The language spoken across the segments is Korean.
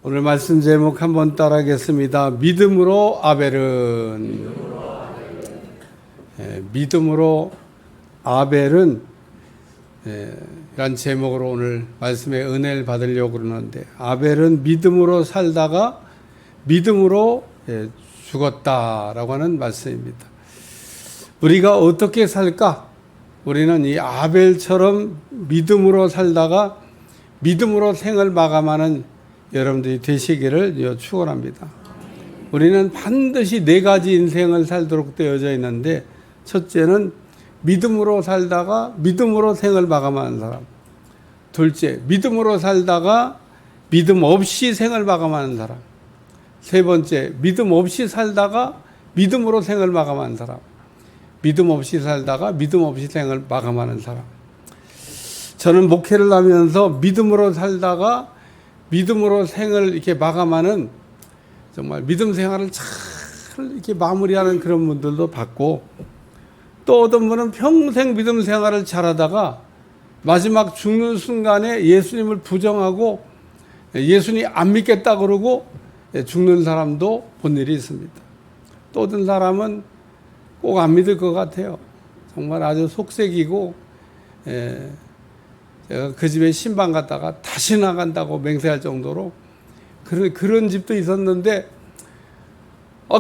오늘 말씀 제목 한번 따라하겠습니다. 믿음으로 아벨은. 믿음으로 아벨은 이란 제목으로 오늘 말씀의 은혜를 받으려고 그러는데, 아벨은 믿음으로 살다가 믿음으로 죽었다라고 하는 말씀입니다. 우리가 어떻게 살까? 우리는 이 아벨처럼 믿음으로 살다가 믿음으로 생을 마감하는 여러분들이 되시기를 축원합니다. 우리는 반드시 4가지 인생을 살도록 되어져 있는데, 첫째는 믿음으로 살다가 믿음으로 생을 마감하는 사람. 둘째, 믿음으로 살다가 믿음 없이 생을 마감하는 사람. 세 번째, 믿음 없이 살다가 믿음으로 생을 마감하는 사람. 믿음 없이 살다가 믿음 없이 생을 마감하는 사람. 저는 목회를 하면서 믿음으로 살다가 믿음으로 생을 이렇게 마감하는, 정말 믿음 생활을 잘 이렇게 마무리하는 그런 분들도 봤고, 또 어떤 분은 평생 믿음 생활을 잘하다가 마지막 죽는 순간에 예수님을 부정하고 예수님 안 믿겠다 그러고 죽는 사람도 본 일이 있습니다. 또 어떤 사람은 꼭 안 믿을 것 같아요. 정말 아주 속색이고, 제가 그 집에 신방 갔다가 다시 나간다고 맹세할 정도로 그런 집도 있었는데,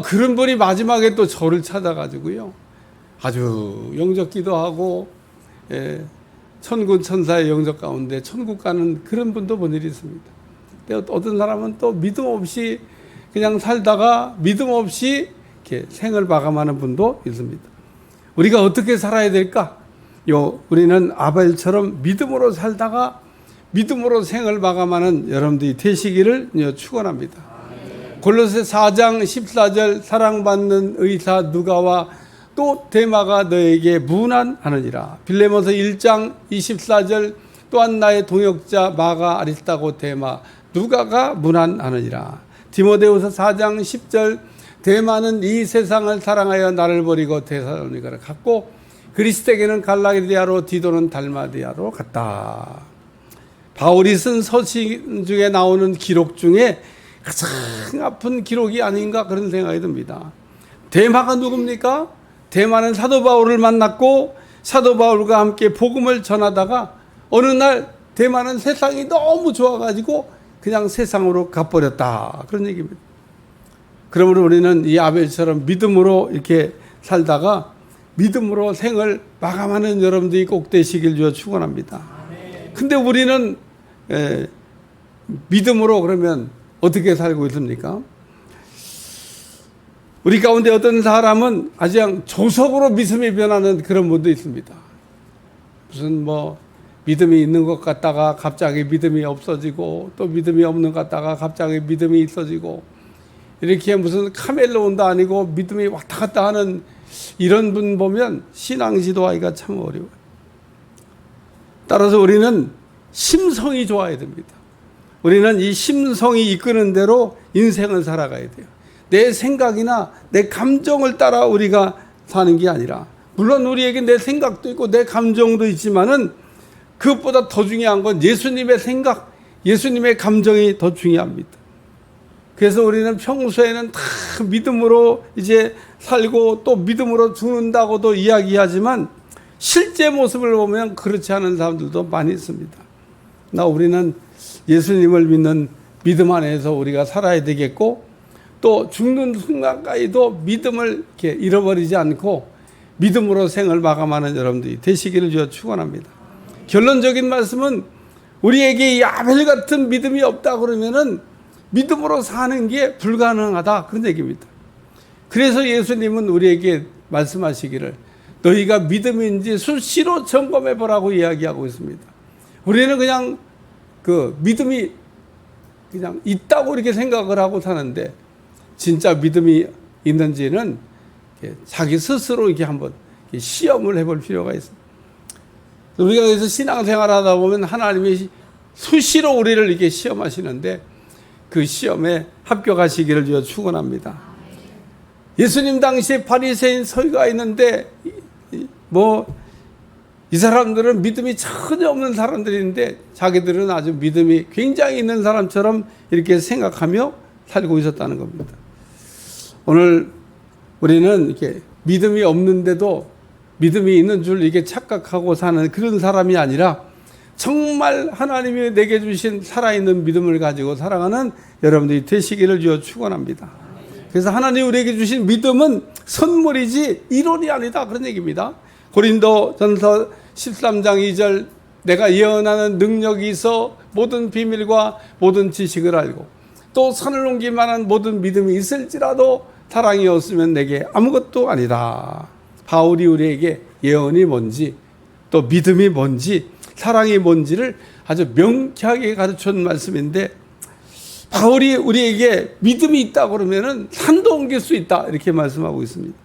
그런 분이 마지막에 또 저를 찾아가지고요, 아주 영접 기도하고, 천군 천사의 영접 가운데 천국 가는 그런 분도 본 일이 있습니다. 근데 어떤 사람은 또 믿음 없이 그냥 살다가 믿음 없이 이렇게 생을 마감하는 분도 있습니다. 우리가 어떻게 살아야 될까? 우리는 아벨처럼 믿음으로 살다가 믿음으로 생을 마감하는 여러분들이 되시기를 축원합니다. 골로새 4장 14절, 사랑받는 의사 누가와 또 데마가 너에게 문안하느니라. 빌레몬서 1장 24절, 또한 나의 동역자 마가 아리스타고 데마 누가가 문안하느니라. 디모데후서 4장 10절, 데마는 이 세상을 사랑하여 나를 버리고 데살로니가를 갔고 그리스도에게는 갈라디아로 디도는 달마디아로 갔다. 바울이 쓴 서신 중에 나오는 기록 중에 가장 아픈 기록이 아닌가 그런 생각이 듭니다. 데마가 누굽니까? 데마는 사도 바울을 만났고 사도 바울과 함께 복음을 전하다가 어느 날 데마는 세상이 너무 좋아가지고 그냥 세상으로 가버렸다, 그런 얘기입니다. 그러므로 우리는 이 아벨처럼 믿음으로 이렇게 살다가 믿음으로 생을 마감하는 여러분들이 꼭 되시길 축원합니다. 근데 우리는 믿음으로 그러면 어떻게 살고 있습니까? 우리 가운데 어떤 사람은 아주 그냥 조석으로 믿음이 변하는 그런 분도 있습니다. 무슨 믿음이 있는 것 같다가 갑자기 믿음이 없어지고, 또 믿음이 없는 것 같다가 갑자기 믿음이 있어지고, 이렇게 무슨 카멜레온도 아니고 믿음이 왔다 갔다 하는 이런 분 보면 신앙 지도하기가 참 어려워요. 따라서 우리는 심성이 좋아야 됩니다. 우리는 이 심성이 이끄는 대로 인생을 살아가야 돼요. 내 생각이나 내 감정을 따라 우리가 사는 게 아니라, 물론 우리에게 내 생각도 있고 내 감정도 있지만은 그것보다 더 중요한 건 예수님의 생각, 예수님의 감정이 더 중요합니다. 그래서 우리는 평소에는 다 믿음으로 이제 살고 또 믿음으로 죽는다고도 이야기하지만 실제 모습을 보면 그렇지 않은 사람들도 많이 있습니다. 우리는 예수님을 믿는 믿음 안에서 우리가 살아야 되겠고, 또 죽는 순간까지도 믿음을 이렇게 잃어버리지 않고 믿음으로 생을 마감하는 여러분들이 되시기를 축원합니다. 결론적인 말씀은, 우리에게 이 아벨 같은 믿음이 없다 그러면은 믿음으로 사는 게 불가능하다, 그런 얘기입니다. 그래서 예수님은 우리에게 말씀하시기를 너희가 믿음인지 수시로 점검해 보라고 이야기하고 있습니다. 우리는 그냥 믿음이 그냥 있다고 이렇게 생각을 하고 사는데, 진짜 믿음이 있는지는 자기 스스로 이렇게 한번 시험을 해볼 필요가 있습니다. 우리가 그래서 신앙생활 하다 보면 하나님이 수시로 우리를 이렇게 시험하시는데, 그 시험에 합격하시기를 축원합니다. 예수님 당시에 바리새인 서기가 있는데 이 사람들은 믿음이 전혀 없는 사람들인데 자기들은 아주 믿음이 굉장히 있는 사람처럼 이렇게 생각하며 살고 있었다는 겁니다. 오늘 우리는 이렇게 믿음이 없는데도 믿음이 있는 줄 이게 착각하고 사는 그런 사람이 아니라 정말 하나님이 내게 주신 살아있는 믿음을 가지고 살아가는 여러분들이 되시기를 주여 축원합니다. 그래서 하나님이 우리에게 주신 믿음은 선물이지 이론이 아니다, 그런 얘기입니다. 고린도전서 13장 2절, 내가 예언하는 능력이 있어 모든 비밀과 모든 지식을 알고 또 산을 옮길 만한 모든 믿음이 있을지라도 사랑이 없으면 내게 아무것도 아니다. 바울이 우리에게 예언이 뭔지 또 믿음이 뭔지 사랑이 뭔지를 아주 명쾌하게 가르쳐준 말씀인데, 바울이 우리에게 믿음이 있다 그러면은 산도 옮길 수 있다 이렇게 말씀하고 있습니다.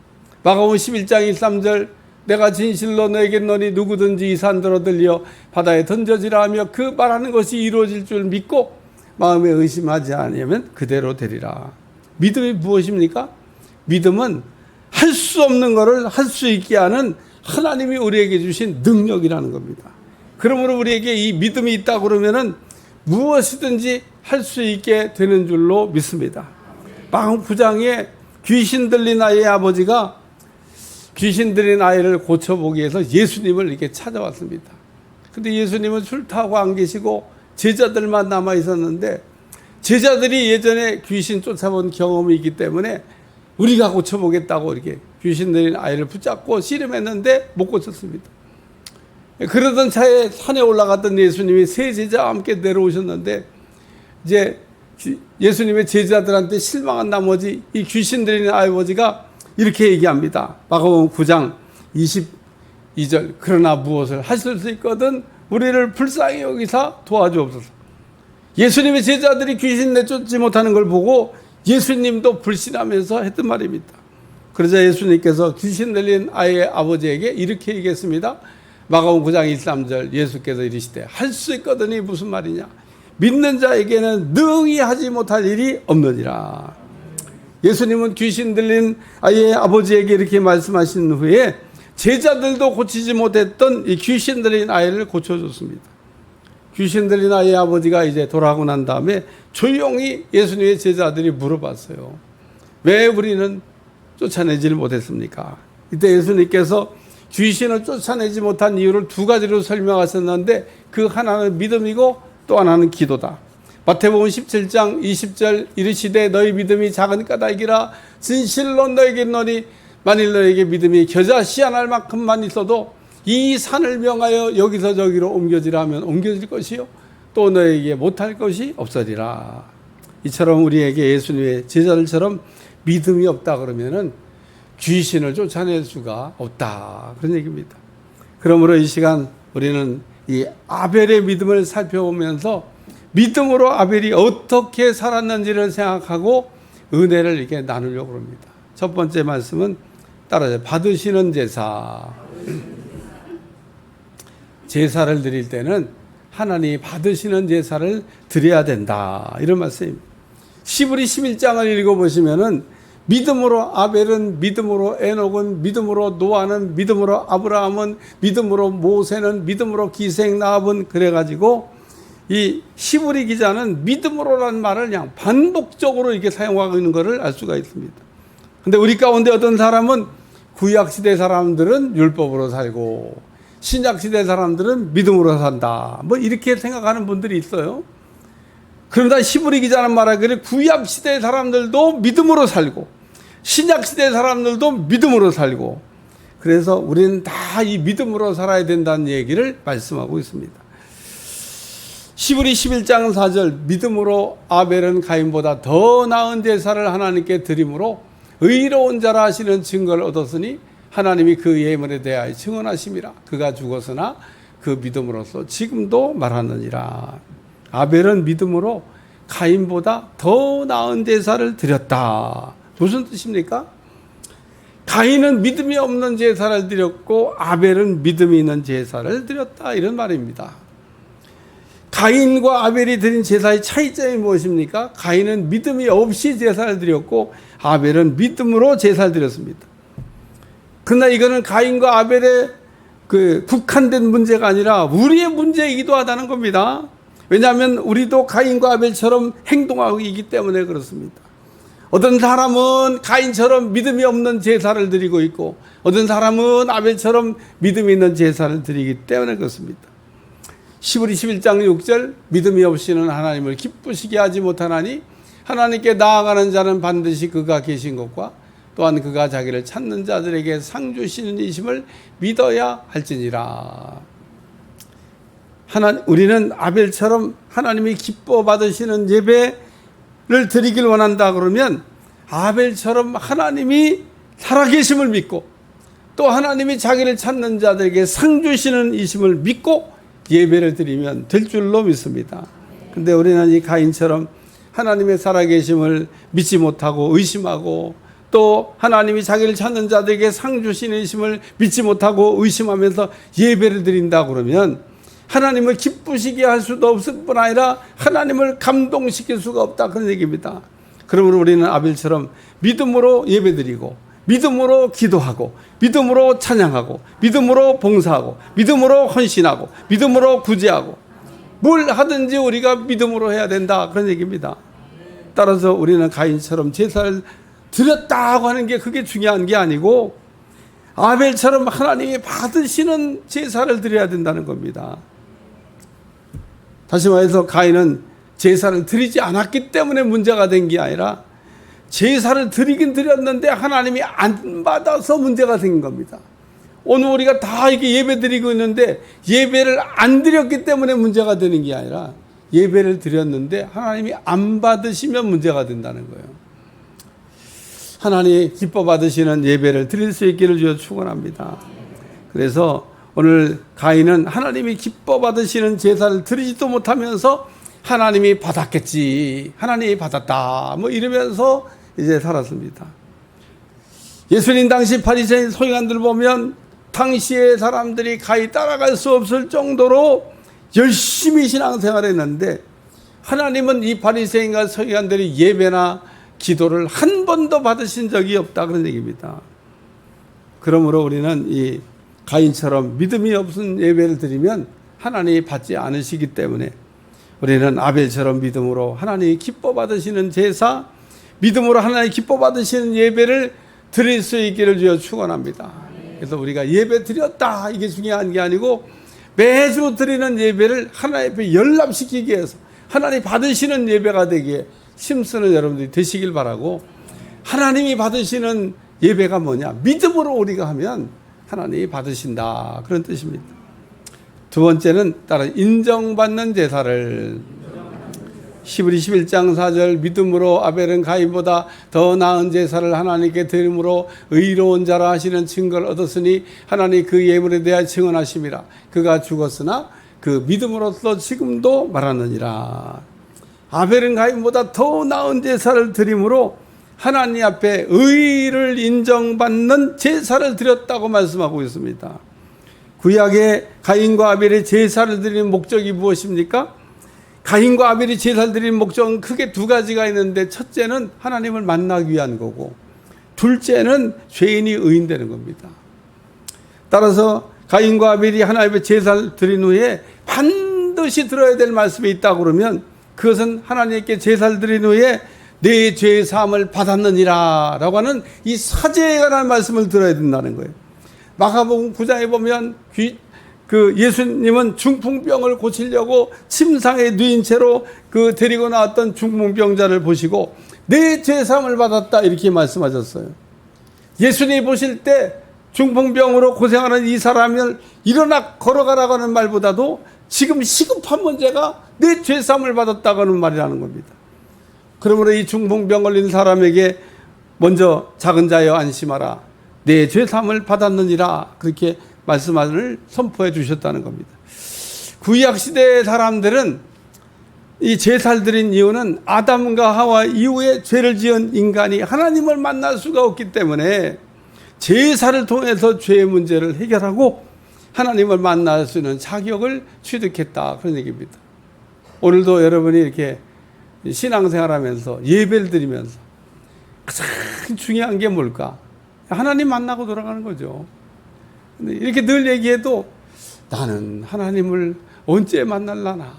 마가복음 11장 1, 3절, 내가 진실로 너에게 너니 누구든지 이 산더러 들려 바다에 던져지라 하며 그 말하는 것이 이루어질 줄 믿고 마음에 의심하지 않으면 그대로 되리라. 믿음이 무엇입니까? 믿음은 할 수 없는 것을 할 수 있게 하는 하나님이 우리에게 주신 능력이라는 겁니다. 그러므로 우리에게 이 믿음이 있다 그러면은 무엇이든지 할 수 있게 되는 줄로 믿습니다. 마가복음 9장에 귀신 들린 아이의 아버지가 귀신 들린 아이를 고쳐보기 위해서 예수님을 이렇게 찾아왔습니다. 근데 예수님은 출타하고 안 계시고 제자들만 남아 있었는데, 제자들이 예전에 귀신 쫓아본 경험이 있기 때문에 우리가 고쳐보겠다고 이렇게 귀신 들린 아이를 붙잡고 씨름했는데 못 고쳤습니다. 그러던 차에 산에 올라갔던 예수님이 세 제자와 함께 내려오셨는데, 이제 예수님의 제자들한테 실망한 나머지 이 귀신 들린 아버지가 이렇게 얘기합니다. 마가복음 9장 22절, 그러나 무엇을 하실 수 있거든 우리를 불쌍히 여기사 도와주옵소서. 예수님의 제자들이 귀신 내쫓지 못하는 걸 보고 예수님도 불신하면서 했던 말입니다. 그러자 예수님께서 귀신 들린 아이의 아버지에게 이렇게 얘기했습니다. 마가복음 9장 1, 3절, 예수께서 이르시되 할 수 있거든이 무슨 말이냐, 믿는 자에게는 능히 하지 못할 일이 없느니라. 예수님은 귀신 들린 아이의 아버지에게 이렇게 말씀하신 후에 제자들도 고치지 못했던 이 귀신 들린 아이를 고쳐줬습니다. 귀신 들린 아이의 아버지가 이제 돌아가고 난 다음에 조용히 예수님의 제자들이 물어봤어요. 왜 우리는 쫓아내지를 못했습니까? 이때 예수님께서 귀신을 쫓아내지 못한 이유를 두 가지로 설명하셨는데, 그 하나는 믿음이고 또 하나는 기도다. 마태복음 17장 20절, 이르시되 너희 믿음이 작은 까닭이라 진실로 너에게 이르노니 만일 너에게 믿음이 겨자 씨 한 알만큼만 있어도 이 산을 명하여 여기서 저기로 옮겨지라 하면 옮겨질 것이요 또 너에게 못할 것이 없으리라. 이처럼 우리에게 예수님의 제자들처럼 믿음이 없다 그러면은 귀신을 쫓아낼 수가 없다, 그런 얘기입니다. 그러므로 이 시간 우리는 이 아벨의 믿음을 살펴보면서 믿음으로 아벨이 어떻게 살았는지를 생각하고 은혜를 이렇게 나누려고 합니다. 첫 번째 말씀은 따라서 받으시는 제사. 제사를 드릴 때는 하나님이 받으시는 제사를 드려야 된다, 이런 말씀입니다. 시브리 11장을 읽어보시면은 믿음으로 아벨은, 믿음으로 에녹은, 믿음으로 노아는, 믿음으로 아브라함은, 믿음으로 모세는, 믿음으로 기생 나합은, 그래가지고 이 시브리 기자는 믿음으로라는 말을 그냥 반복적으로 이렇게 사용하고 있는 것을 알 수가 있습니다. 근데 우리 가운데 어떤 사람은 구약시대 사람들은 율법으로 살고 신약시대 사람들은 믿음으로 산다, 뭐 이렇게 생각하는 분들이 있어요. 그러다 시브리 기자는 말하기를 구약시대 사람들도 믿음으로 살고 신약시대 사람들도 믿음으로 살고, 그래서 우리는 다 이 믿음으로 살아야 된다는 얘기를 말씀하고 있습니다. 시브리 11장 4절, 믿음으로 아벨은 가인보다 더 나은 제사를 하나님께 드림으로 의로운 자라 하시는 증거를 얻었으니 하나님이 그 예물에 대하여 증언하심이라. 그가 죽었으나 그 믿음으로써 지금도 말하느니라. 아벨은 믿음으로 가인보다 더 나은 제사를 드렸다. 무슨 뜻입니까? 가인은 믿음이 없는 제사를 드렸고 아벨은 믿음이 있는 제사를 드렸다, 이런 말입니다. 가인과 아벨이 드린 제사의 차이점이 무엇입니까? 가인은 믿음이 없이 제사를 드렸고 아벨은 믿음으로 제사를 드렸습니다. 그러나 이거는 가인과 아벨의 국한된 문제가 아니라 우리의 문제이기도 하다는 겁니다. 왜냐하면 우리도 가인과 아벨처럼 행동하고 있기 때문에 그렇습니다. 어떤 사람은 가인처럼 믿음이 없는 제사를 드리고 있고 어떤 사람은 아벨처럼 믿음이 있는 제사를 드리기 때문에 그렇습니다. 시브리 11장 6절 믿음이 없이는 하나님을 기쁘시게 하지 못하나니 하나님께 나아가는 자는 반드시 그가 계신 것과 또한 그가 자기를 찾는 자들에게 상 주시는 이심을 믿어야 할지니라. 우리는 아벨처럼 하나님이 기뻐 받으시는 예배를 드리길 원한다 그러면 아벨처럼 하나님이 살아계심을 믿고 또 하나님이 자기를 찾는 자들에게 상 주시는 이심을 믿고 예배를 드리면 될 줄로 믿습니다. 근데 우리는 이 가인처럼 하나님의 살아계심을 믿지 못하고 의심하고 또 하나님이 자기를 찾는 자들에게 상 주시는 이심을 믿지 못하고 의심하면서 예배를 드린다 그러면 하나님을 기쁘시게 할 수도 없을 뿐 아니라 하나님을 감동시킬 수가 없다 그런 얘기입니다. 그러므로 우리는 아벨처럼 믿음으로 예배드리고 믿음으로 기도하고 믿음으로 찬양하고 믿음으로 봉사하고 믿음으로 헌신하고 믿음으로 구제하고 뭘 하든지 우리가 믿음으로 해야 된다 그런 얘기입니다. 따라서 우리는 가인처럼 제사를 드렸다고 하는 게 그게 중요한 게 아니고 아벨처럼 하나님이 받으시는 제사를 드려야 된다는 겁니다. 다시 말해서 가인은 제사를 드리지 않았기 때문에 문제가 된 게 아니라 제사를 드리긴 드렸는데 하나님이 안 받아서 문제가 생긴 겁니다. 오늘 우리가 다 이렇게 예배 드리고 있는데 예배를 안 드렸기 때문에 문제가 되는 게 아니라 예배를 드렸는데 하나님이 안 받으시면 문제가 된다는 거예요. 하나님이 기뻐 받으시는 예배를 드릴 수 있기를 주여 축원합니다. 그래서 오늘 가인은 하나님이 기뻐 받으시는 제사를 드리지도 못하면서 하나님이 받았겠지, 하나님이 받았다 뭐 이러면서 이제 살았습니다. 예수님 당시 바리새인 서기관들 보면 당시의 사람들이 가히 따라갈 수 없을 정도로 열심히 신앙생활을 했는데 하나님은 이 바리새인과 서기관들이 예배나 기도를 한 번도 받으신 적이 없다 그런 얘기입니다. 그러므로 우리는 이 가인처럼 믿음이 없은 예배를 드리면 하나님이 받지 않으시기 때문에 우리는 아벨처럼 믿음으로 하나님이 기뻐 받으시는 제사, 믿음으로 하나님이 기뻐 받으시는 예배를 드릴 수 있기를 주여 축원합니다. 그래서 우리가 예배 드렸다 이게 중요한 게 아니고 매주 드리는 예배를 하나님 앞에 연락시키기 위해서 하나님 받으시는 예배가 되기에 힘쓰는 여러분들이 되시길 바라고, 하나님이 받으시는 예배가 뭐냐? 믿음으로 우리가 하면 하나님이 받으신다 그런 뜻입니다. 두 번째는 따라 인정받는 제사를, 시브리 11장 4절 믿음으로 아벨은 가인보다 더 나은 제사를 하나님께 드림으로 의로운 자라 하시는 증거를 얻었으니 하나님 그 예물에 대하여 증언하심이라. 그가 죽었으나 그 믿음으로서 지금도 말하느니라. 아벨은 가인보다 더 나은 제사를 드림으로 하나님 앞에 의를 인정받는 제사를 드렸다고 말씀하고 있습니다. 구약의 가인과 아벨의 제사를 드리는 목적이 무엇입니까? 가인과 아벨이 제사를 드리는 목적은 크게 두 가지가 있는데, 첫째는 하나님을 만나기 위한 거고 둘째는 죄인이 의인되는 겁니다. 따라서 가인과 아벨이 하나님 앞에 제사를 드린 후에 반드시 들어야 될 말씀이 있다 그러면 그것은 하나님께 제사를 드린 후에 내 죄의 사함을 받았느니라 라고 하는 이 사죄에 관한 말씀을 들어야 된다는 거예요. 마가복음 9장에 보면 예수님은 중풍병을 고치려고 침상에 누인 채로 데리고 나왔던 중풍병자를 보시고 내 죄 사함을 받았다 이렇게 말씀하셨어요. 예수님이 보실 때 중풍병으로 고생하는 이 사람을 일어나 걸어가라고 하는 말보다도 지금 시급한 문제가 내 죄 사함을 받았다고 하는 말이라는 겁니다. 그러므로 이 중풍병 걸린 사람에게 먼저 작은 자여 안심하라, 내 죄 사함을 받았느니라 그렇게 말씀을 선포해 주셨다는 겁니다. 구약 시대의 사람들은 이 제사를 드린 이유는 아담과 하와 이후에 죄를 지은 인간이 하나님을 만날 수가 없기 때문에 제사를 통해서 죄의 문제를 해결하고 하나님을 만날 수 있는 자격을 취득했다 그런 얘기입니다. 오늘도 여러분이 이렇게 신앙생활하면서 예배를 드리면서 가장 중요한 게 뭘까? 하나님 만나고 돌아가는 거죠. 이렇게 늘 얘기해도 나는 하나님을 언제 만날라나.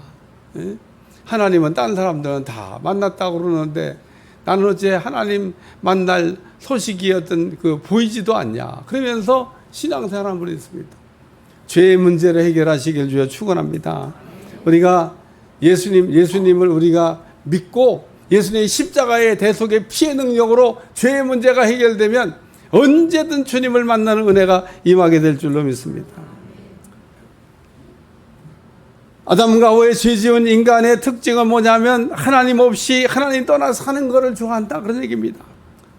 예? 하나님은 다른 사람들은 다 만났다고 그러는데 나는 어째 하나님 만날 소식이 어떤 보이지도 않냐. 그러면서 신앙생활을 버렸습니다. 죄의 문제를 해결하시길 주여 축원합니다. 우리가 예수님을 우리가 믿고 예수님의 십자가의 대속의 피의 능력으로 죄의 문제가 해결되면 언제든 주님을 만나는 은혜가 임하게 될 줄로 믿습니다. 아담과 하와의 죄 지은 인간의 특징은 뭐냐면 하나님 없이 하나님 떠나 사는 것을 좋아한다 그런 얘기입니다.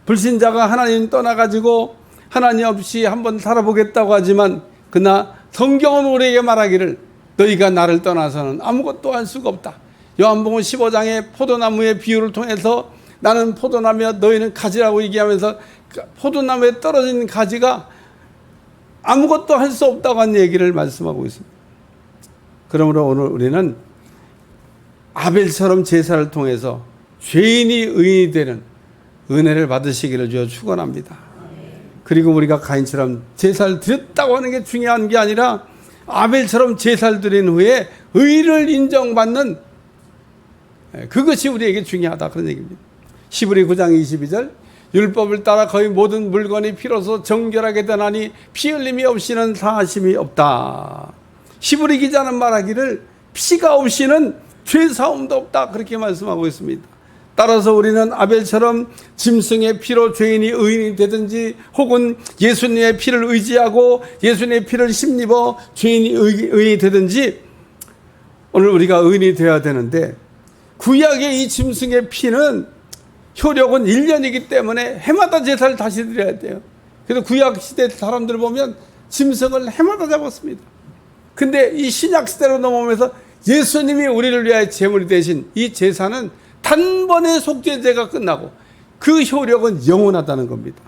불신자가 하나님 떠나가지고 하나님 없이 한번 살아보겠다고 하지만 그러나 성경은 우리에게 말하기를 너희가 나를 떠나서는 아무것도 할 수가 없다. 요한복음 15장의 포도나무의 비유를 통해서 나는 포도나무야 너희는 가지라고 얘기하면서 포도나무에 떨어진 가지가 아무것도 할 수 없다고 하는 얘기를 말씀하고 있습니다. 그러므로 오늘 우리는 아벨처럼 제사를 통해서 죄인이 의인이 되는 은혜를 받으시기를 주여 축원합니다. 그리고 우리가 가인처럼 제사를 드렸다고 하는 게 중요한 게 아니라 아벨처럼 제사를 드린 후에 의를 인정받는 그것이 우리에게 중요하다 그런 얘기입니다. 히브리 9장 22절 율법을 따라 거의 모든 물건이 피로서 정결하게 되나니 피 흘림이 없이는 사하심이 없다. 히브리 기자는 말하기를 피가 없이는 죄 사함도 없다 그렇게 말씀하고 있습니다. 따라서 우리는 아벨처럼 짐승의 피로 죄인이 의인이 되든지 혹은 예수님의 피를 의지하고 예수님의 피를 힘입어 죄인이 의인이 되든지 오늘 우리가 의인이 되어야 되는데 구약의 이 짐승의 피는 효력은 1년이기 때문에 해마다 제사를 다시 드려야 돼요. 그래서 구약 시대 사람들 보면 짐승을 해마다 잡았습니다. 근데 이 신약 시대로 넘어오면서 예수님이 우리를 위하여 제물이 되신 이 제사는 단번에 속죄제가 끝나고 그 효력은 영원하다는 겁니다.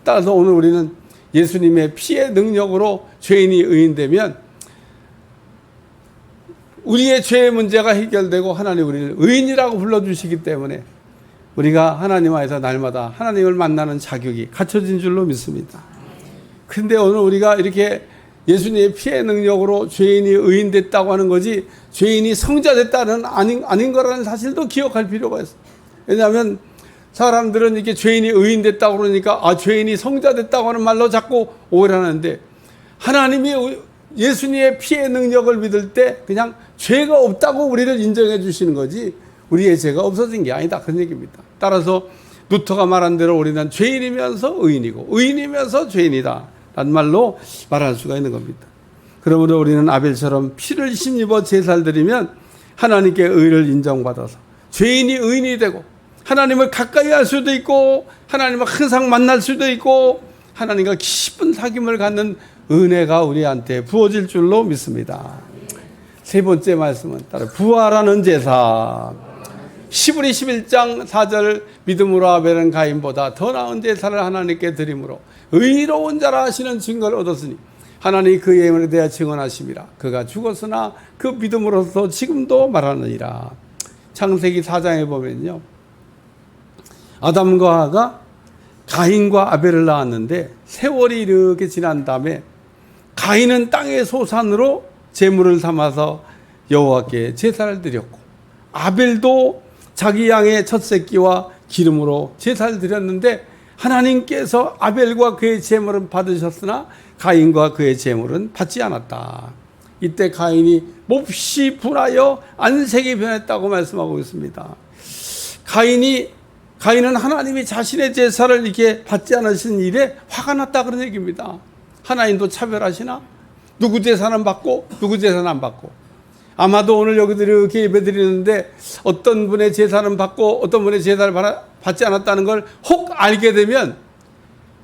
따라서 오늘 우리는 예수님의 피의 능력으로 죄인이 의인되면 우리의 죄의 문제가 해결되고 하나님 우리를 의인이라고 불러주시기 때문에 우리가 하나님 안에서 날마다 하나님을 만나는 자격이 갖춰진 줄로 믿습니다. 그런데 오늘 우리가 이렇게 예수님의 피의 능력으로 죄인이 의인됐다고 하는 거지 죄인이 성자됐다는 아닌 거라는 사실도 기억할 필요가 있어요. 왜냐하면 사람들은 이렇게 죄인이 의인됐다고 그러니까 죄인이 성자됐다고 하는 말로 자꾸 오해를 하는데 하나님이 예수님의 피의 능력을 믿을 때 그냥 죄가 없다고 우리를 인정해 주시는 거지 우리의 죄가 없어진 게 아니다 그런 얘기입니다. 따라서 루터가 말한 대로 우리는 죄인이면서 의인이고 의인이면서 죄인이다 라는 말로 말할 수가 있는 겁니다. 그러므로 우리는 아벨처럼 피를 힘입어 제사를 드리면 하나님께 의를 인정받아서 죄인이 의인이 되고 하나님을 가까이 할 수도 있고 하나님을 항상 만날 수도 있고 하나님과 깊은 사귐을 갖는 은혜가 우리한테 부어질 줄로 믿습니다. 세 번째 말씀은 따로 부활하는 제사. 히브리 11장 4절 믿음으로 아벨은 가인보다 더 나은 제사를 하나님께 드림으로 의로운 자라 하시는 증거를 얻었으니 하나님이 그의 예물에 대하여 증언하심이라. 그가 죽었으나 그 믿음으로서 지금도 말하느니라. 창세기 4장에 보면요, 아담과 하와가 가인과 아벨을 낳았는데 세월이 이렇게 지난 다음에 가인은 땅의 소산으로 제물을 삼아서 여호와께 제사를 드렸고 아벨도 자기 양의 첫 새끼와 기름으로 제사를 드렸는데 하나님께서 아벨과 그의 제물은 받으셨으나 가인과 그의 제물은 받지 않았다. 이때 가인이 몹시 분하여 안색이 변했다고 말씀하고 있습니다. 가인은 하나님이 자신의 제사를 이렇게 받지 않으신 일에 화가 났다 그런 얘기입니다. 하나님도 차별하시나? 누구 제사는 받고 누구 제사는 안 받고. 아마도 오늘 여기들 이렇게 예배드리는데 어떤 분의 제사는 받고 어떤 분의 제사를 받지 않았다는 걸 혹 알게 되면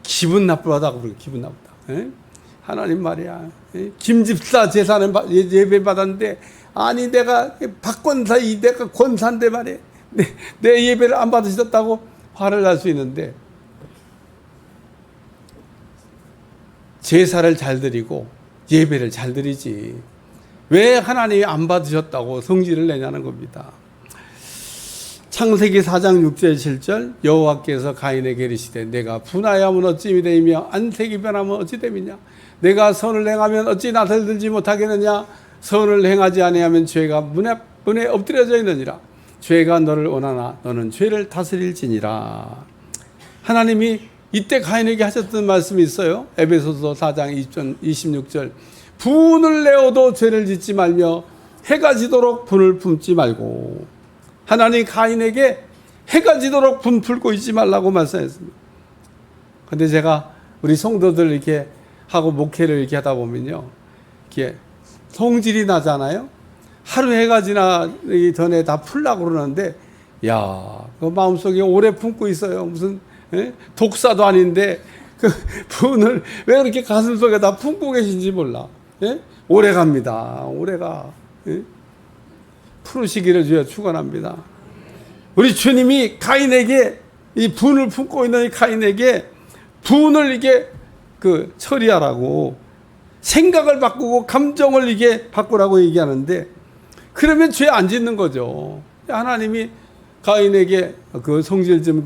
기분 나쁘다고 그래요. 기분 나쁘다. 에? 하나님 말이야. 김집사 제사는 예배 받았는데 아니 내가 박권사 내가 권사인데 말이야. 내 예배를 안 받으셨다고 화를 날 수 있는데 제사를 잘 드리고 예배를 잘 드리지 왜 하나님이 안 받으셨다고 성질을 내냐는 겁니다. 창세기 4장 6절 7절 여호와께서 가인에게 이르시되 내가 분하여하면 어찌 되이며 안색이 변하면 어찌 됨이냐 내가 선을 행하면 어찌 낯을 들지 못하겠느냐. 선을 행하지 아니하면 죄가 문에 엎드려져 있느니라. 죄가 너를 원하나 너는 죄를 다스릴지니라. 하나님이 이때 가인에게 하셨던 말씀이 있어요. 에베소서 4장 26절. 분을 내어도 죄를 짓지 말며 해가 지도록 분을 품지 말고. 하나님 가인에게 해가 지도록 분 풀고 있지 말라고 말씀했습니다. 근데 제가 우리 성도들 이렇게 하고 목회를 이렇게 하다 보면요, 이렇게 성질이 나잖아요. 하루 해가 지나기 전에 다 풀라고 그러는데, 야, 그 마음속에 오래 품고 있어요. 무슨 독사도 아닌데 그 분을 왜 그렇게 가슴속에 다 품고 계신지 몰라. 오래 갑니다. 오래가. 푸르시기를 주여 축원합니다. 우리 주님이 가인에게 이 분을 품고 있는 이 가인에게 분을 이게 처리하라고, 생각을 바꾸고 감정을 이게 바꾸라고 얘기하는데, 그러면 죄 안 짓는 거죠. 하나님이 가인에게 그 성질 좀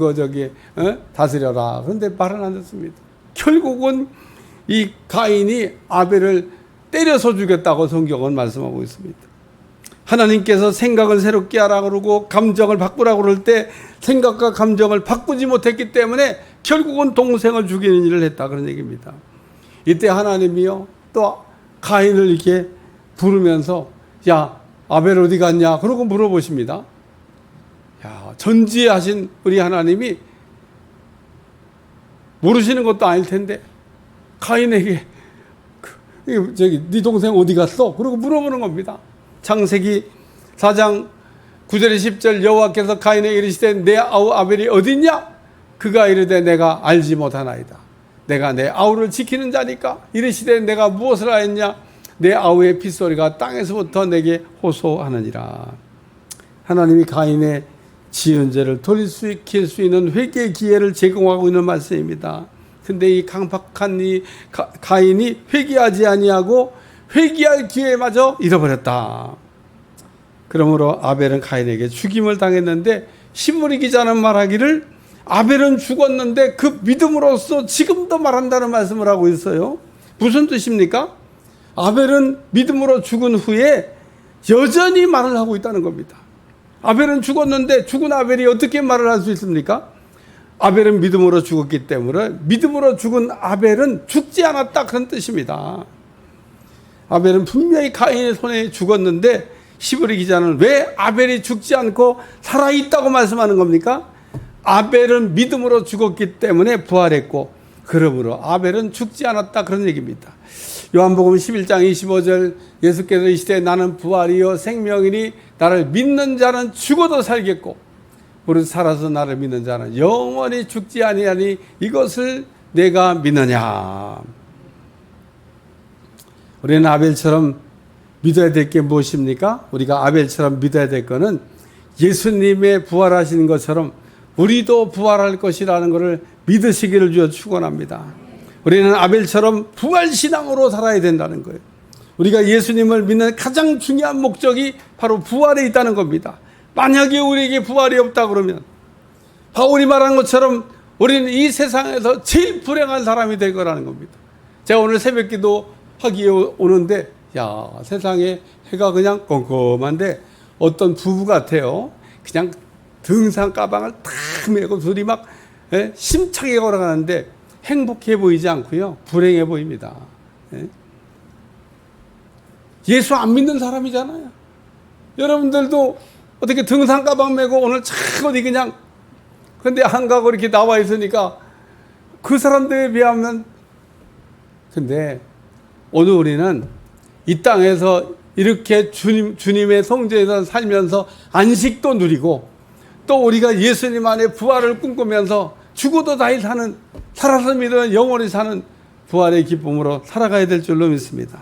다스려라. 그런데 말은 안 듣습니다. 결국은 이 가인이 아벨을 때려서 죽였다고 성경은 말씀하고 있습니다. 하나님께서 생각을 새롭게 하라 그러고 감정을 바꾸라고 그럴 때 생각과 감정을 바꾸지 못했기 때문에 결국은 동생을 죽이는 일을 했다, 그런 얘기입니다. 이때 하나님이요 또 가인을 이렇게 부르면서 야, 아벨 어디 갔냐? 그러고 물어보십니다. 야, 전지하신 우리 하나님이 모르시는 것도 아닐 텐데 가인에게 네 동생 어디 갔어? 그러고 물어보는 겁니다. 창세기 4장 9절에 10절. 여호와께서 가인에게 이르시되 내 아우 아벨이 어디 있냐? 그가 이르되 내가 알지 못하나이다. 내가 내 아우를 지키는 자니까. 이르시되 내가 무엇을 하였냐? 내 아우의 핏소리가 땅에서부터 내게 호소하느니라. 하나님이 가인의 지은 죄를 돌이킬 수 있는 회개의 기회를 제공하고 있는 말씀입니다. 근데 이 강팍한 이 가인이 회개하지 아니하고 회개할 기회마저 잃어버렸다. 그러므로 아벨은 가인에게 죽임을 당했는데, 신문이 기자는 말하기를 아벨은 죽었는데 그 믿음으로써 지금도 말한다는 말씀을 하고 있어요. 무슨 뜻입니까? 아벨은 믿음으로 죽은 후에 여전히 말을 하고 있다는 겁니다. 아벨은 죽었는데 죽은 아벨이 어떻게 말을 할 수 있습니까? 아벨은 믿음으로 죽었기 때문에 믿음으로 죽은 아벨은 죽지 않았다, 그런 뜻입니다. 아벨은 분명히 가인의 손에 죽었는데 시브리 기자는 왜 아벨이 죽지 않고 살아있다고 말씀하는 겁니까? 아벨은 믿음으로 죽었기 때문에 부활했고, 그러므로 아벨은 죽지 않았다, 그런 얘기입니다. 요한복음 11장 25절. 예수께서 이시되 나는 부활이요 생명이니 나를 믿는 자는 죽어도 살겠고 무릇 살아서 나를 믿는 자는 영원히 죽지 아니하니 이것을 내가 믿느냐. 우리는 아벨처럼 믿어야 될 게 무엇입니까? 우리가 아벨처럼 믿어야 될 것은 예수님의 부활하시는 것처럼 우리도 부활할 것이라는 것을 믿으시기를 주여 축원합니다. 우리는 아벨처럼 부활신앙으로 살아야 된다는 거예요. 우리가 예수님을 믿는 가장 중요한 목적이 바로 부활에 있다는 겁니다. 만약에 우리에게 부활이 없다 그러면 바울이 말한 것처럼 우리는 이 세상에서 제일 불행한 사람이 될 거라는 겁니다. 제가 오늘 새벽기도 하기에 오는데, 야, 세상에 해가 그냥 껌껌한데 어떤 부부 같아요. 그냥 등산 가방을 탁 메고 둘이 막 심차게 걸어가는데 행복해 보이지 않고요, 불행해 보입니다. 예수 안 믿는 사람이잖아요. 여러분들도 어떻게 등산 가방 메고 오늘 참 어디 그냥, 근데 한가고 이렇게 나와 있으니까 그 사람들에 비하면, 근데 오늘 우리는 이 땅에서 이렇게 주님의 성전에서 살면서 안식도 누리고 또 우리가 예수님 안에 부활을 꿈꾸면서 죽어도 다시 사는, 살아서 믿으면 영원히 사는 부활의 기쁨으로 살아가야 될 줄로 믿습니다.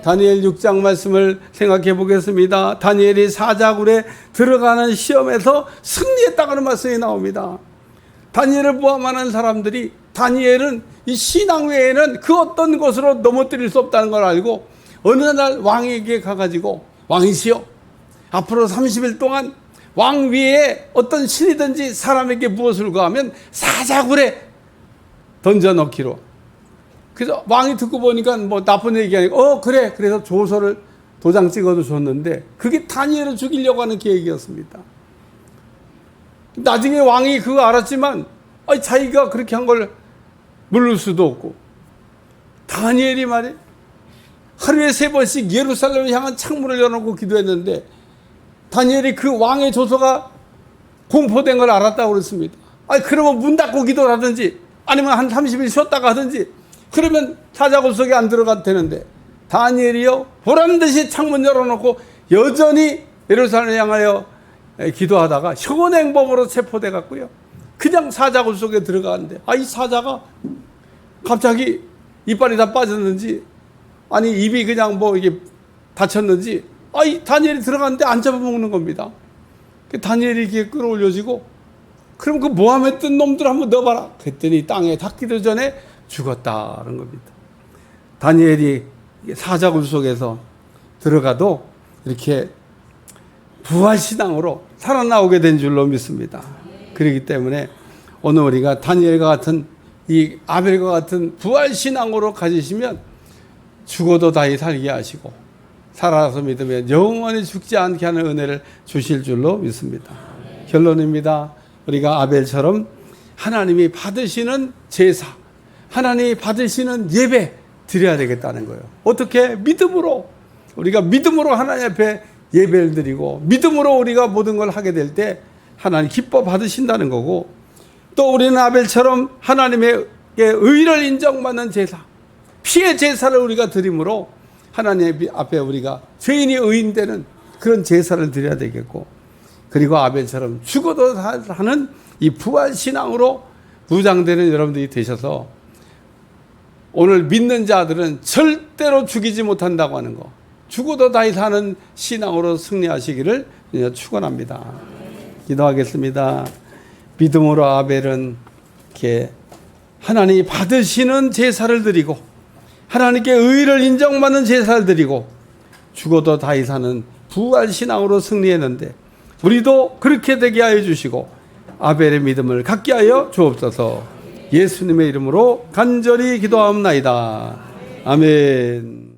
다니엘 6장 말씀을 생각해 보겠습니다. 다니엘이 사자굴에 들어가는 시험에서 승리했다는 말씀이 나옵니다. 다니엘을 포함하는 사람들이, 다니엘은 이 신앙 외에는 그 어떤 것으로 넘어뜨릴 수 없다는 걸 알고 어느 날 왕에게 가가지고, 왕이시여, 앞으로 30일 동안 왕 위에 어떤 신이든지 사람에게 무엇을 구하면 사자굴에 던져 넣기로. 그래서 왕이 듣고 보니까 뭐 나쁜 얘기 아니고 그래. 그래서 조서를 도장 찍어도 줬는데 그게 다니엘을 죽이려고 하는 계획이었습니다. 나중에 왕이 그거 알았지만 자기가 그렇게 한 걸 물을 수도 없고, 다니엘이 말이야 하루에 3번씩 예루살렘을 향한 창문을 열어놓고 기도했는데 다니엘이 그 왕의 조서가 공포된 걸 알았다고 그랬습니다. 그러면 문 닫고 기도를 하든지 아니면 한 30일 쉬었다가 하든지, 그러면 사자굴 속에 안 들어가도 되는데 다니엘이요 보란듯이 창문 열어놓고 여전히 예루살렘을 향하여 기도하다가 현행범으로 체포돼 갔고요. 그냥 사자굴 속에 들어가는데 이 사자가 갑자기 이빨이 다 빠졌는지 아니 입이 그냥 뭐 이게 다쳤는지 다니엘이 들어갔는데 안 잡아먹는 겁니다. 다니엘이 이렇게 끌어올려지고, 그럼 그 모함에 뜬 놈들 한번 넣어봐라 그랬더니 땅에 닿기도 전에 죽었다는 겁니다. 다니엘이 사자굴 속에서 들어가도 이렇게 부활신앙으로 살아나오게 된 줄로 믿습니다. 그렇기 때문에 오늘 우리가 다니엘과 같은 이 아벨과 같은 부활신앙으로 가지시면 죽어도 다시 살게 하시고 살아서 믿으면 영원히 죽지 않게 하는 은혜를 주실 줄로 믿습니다. 결론입니다. 우리가 아벨처럼 하나님이 받으시는 제사, 하나님이 받으시는 예배 드려야 되겠다는 거예요. 어떻게? 믿음으로. 우리가 믿음으로 하나님 앞에 예배를 드리고 믿음으로 우리가 모든 걸 하게 될 때 하나님 기뻐 받으신다는 거고, 또 우리는 아벨처럼 하나님의 의를 인정받는 제사, 피의 제사를 우리가 드림으로 하나님 앞에 우리가 죄인이 의인되는 그런 제사를 드려야 되겠고, 그리고 아벨처럼 죽어도 하는 이 부활신앙으로 무장되는 여러분들이 되셔서 오늘 믿는 자들은 절대로 죽이지 못한다고 하는 거, 죽어도 다시 사는 신앙으로 승리하시기를 축원합니다. 기도하겠습니다. 믿음으로 아벨은 이렇게 하나님이 받으시는 제사를 드리고 하나님께 의를 인정받는 제사를 드리고 죽어도 다시 사는 부활신앙으로 승리했는데 우리도 그렇게 되게 하여 주시고 아벨의 믿음을 갖게 하여 주옵소서. 예수님의 이름으로 간절히 기도하옵나이다. 아멘.